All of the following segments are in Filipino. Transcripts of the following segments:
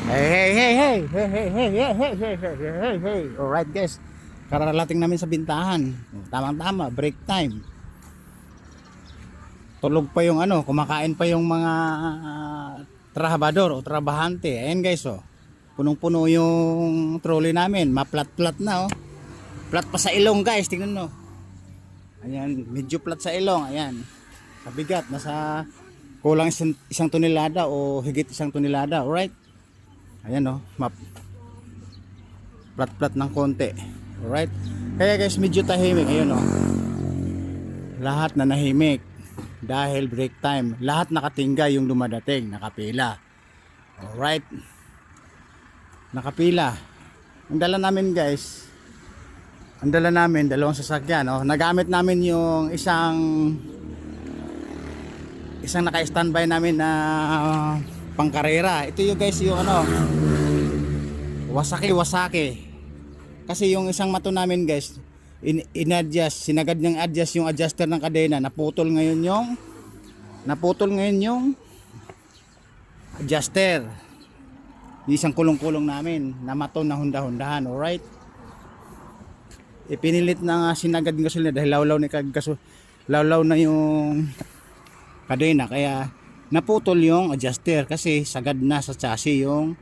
Hey, hey, hey, hey, hey, hey, hey, hey, hey, hey, hey, hey, hey. Alright guys, kararating namin sa bintahan. Tamang-tama, break time. Tulog pa yung kumakain pa yung mga trabahador o trabahante. Ayan guys, oh. Punong-puno yung trolley namin. Maplat-plat na, oh. Plat pa sa ilong guys, tingnan mo. Ayan, medyo plat sa ilong. Ayan. Kabigat, nasa kulang isang tonelada o higit isang tonelada. Alright. Ayan, oh. Plat-plat ng konti. Alright. Kaya guys, medyo tahimik. Ayun, oh. Lahat na nahimik. Dahil break time. Lahat nakatingga yung dumadating. Nakapila. Alright. Nakapila. Ang dala namin guys. Ang dala namin, dalawang sasakyan. Oh. Nagamit namin yung isang naka-standby namin na pangkarera. Ito yung guys yung Wasaki. Kasi yung isang mato namin guys, in-adjust, sinagad niyang adjust yung adjuster ng kadena. Naputol ngayon yung adjuster. Yung isang kulong-kulong namin na mato na hunda-hundahan. Alright. Ipinilit na nga sinagad ng gasolina dahil lawlaw na yung kadena, kaya naputol yung adjuster kasi sagad na sa chassis yung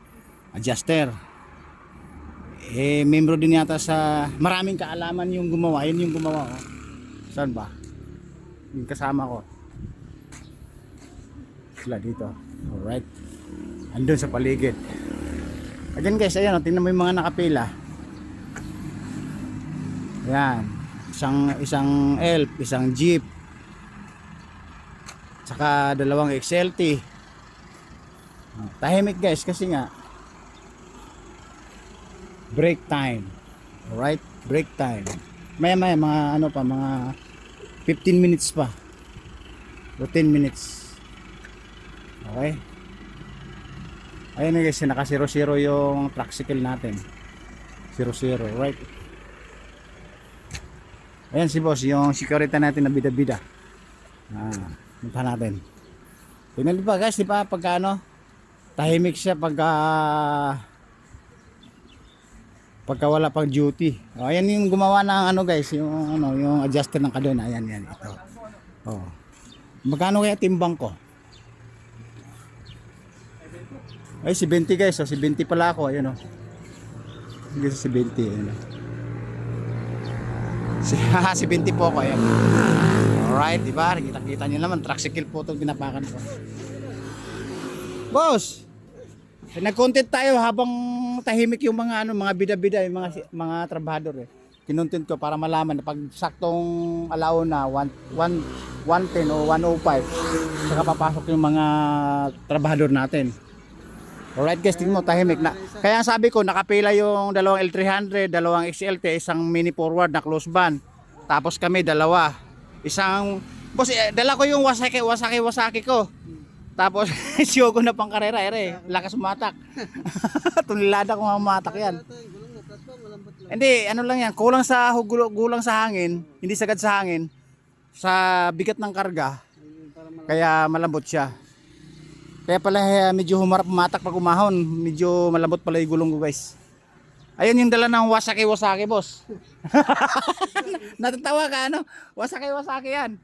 adjuster. Membro din yata sa maraming kaalaman yung gumawa. Yun yung gumawa, oh. Saan ba? Yung kasama ko sila dito. Alright. Andun sa paligid. Again guys, ayan, oh, tingnan mo yung mga nakapila. Ayan. Isang elf, isang jeep, saka dalawang XLT. Tahimik guys kasi nga break time. Alright, break time. Maya mga mga 15 minutes pa o 10 minutes. Okay. Ayun guys, naka 0-0 yung tricycle natin. 0-0, right? Ayan si boss, yung security natin na bida-bida. Punta natin. Tingnan ba guys, di ba pagka tahimik siya pagka wala pang duty. Ayan yung gumawa ng guys, yung adjuster ng kadena. Ayan ito. Oh. Magkano kaya timbang ko? Ay si 20 guys, si 20 pala ako, ayun oh. Si 20, ayun oh. Si 20 po ako, ayan. Alright, di ba? Kita niyo naman, tricycle po itong ginapakan ko. Boss! Nag-content tayo habang tahimik yung mga mga bida-bida, yung mga trabahador eh. Kinontent ko para malaman na pag saktong alauna 110 o 105 saka papasok yung mga trabahador natin. Alright guys, tingnan mo tahimik na. Kaya sabi ko nakapila yung dalawang L300, dalawang XLT, isang mini forward na close van. Tapos kami dalawa. Isang boss, dala ko yung Wasaki ko. Tapos siyogo na pang karera lakas umatak. Tunilada kung mamatak yan. Hindi, lang yan, kulang sa gulang sa hangin, hindi sagad sa hangin, sa bigat ng karga. Kaya malambot siya. Kaya pala medyo humarap umatak pag umahon, medyo malambot pala yung gulong ko guys. Ayun yung dala ng Wasaki boss. Natatawa ka Wasaki yan.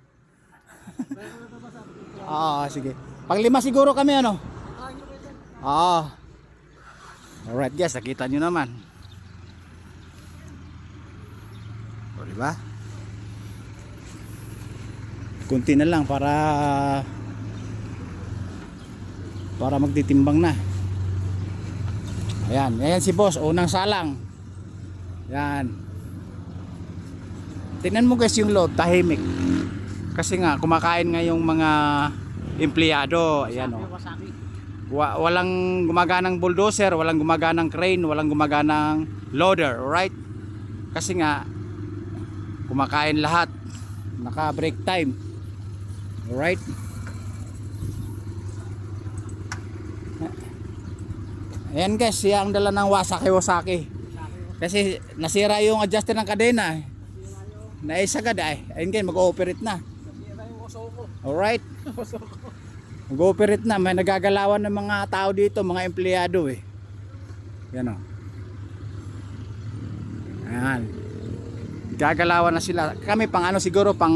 Sige. Pang 5 siguro kami Alright guys, nakita nyo naman. O diba? Kunti na lang para magtitimbang na. Ayan si boss, unang salang. Yan. Tingnan mo guys yung load, tahimik. Kasi nga kumakain nga yung mga empleyado. Ayan oh. Walang gumaganang bulldozer, walang gumaganang crane, walang gumaganang loader, alright? Kasi nga kumakain lahat. Naka break time. Alright? Ayan guys, siya ang dala ng Wasaki. Kasi nasira yung adjuster ng kadena. Naisagad ayun guys, mag-ooperate na. Alright? Mag-ooperate na. May nagagalawan ng mga tao dito, mga empleyado Yan o. Ayan. Gagalawan na sila. Kami pang ano siguro, pang